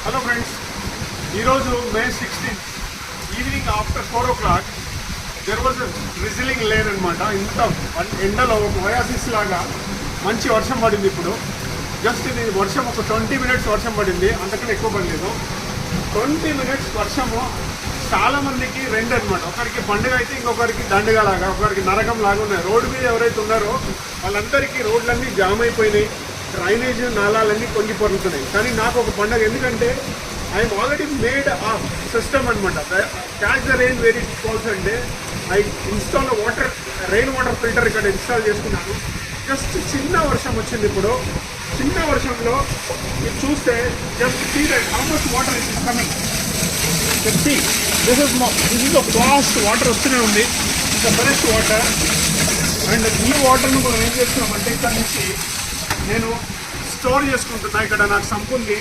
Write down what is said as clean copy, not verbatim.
Hello friends, ఈరోజు మే 16 evening after 4 o'clock there was drizzling lane అనమాట. ఇంత ఎండలో ఒక ఒయాసిస్ లాగా మంచి వర్షం పడింది. ఇప్పుడు జస్ట్ ఇది వర్షం ఒక 20 minutes వర్షం పడింది, అంతకన్నా ఎక్కువ పడలేదు. 20 minutes వర్షము చాలా మందికి రెండు అనమాట. ఒకరికి పండుగ అయితే ఇంకొకరికి దండగా లాగా, ఒకరికి నరకం లాగా ఉన్నాయి. రోడ్డు మీద ఎవరైతే ఉన్నారో వాళ్ళందరికీ రోడ్లన్నీ జామ్ అయిపోయినాయి, డ్రైనేజ్ నాళాలన్నీ కొంగి పొరుగుతున్నాయి. కానీ నాకు ఒక పండుగ, ఎందుకంటే I'm already made a system అనమాట. Catch the rain very falls అంటే I install rain water filter ఇక్కడ ఇన్స్టాల్ చేసుకున్నాను. జస్ట్ చిన్న వర్షం వచ్చింది. ఇప్పుడు చిన్న వర్షంలో మీరు చూస్తే just see that how much water is coming. This is fast water వస్తూనే ఉంది. ఇంకా ఫ్రెష్ వాటర్. అండ్ ఈ వాటర్ను మనం ఏం చేస్తున్నామంటే ఇక్కడ నుంచి నేను స్టోర్ చేసుకుంటున్నా. ఇక్కడ నాకు సంపు ఉంది.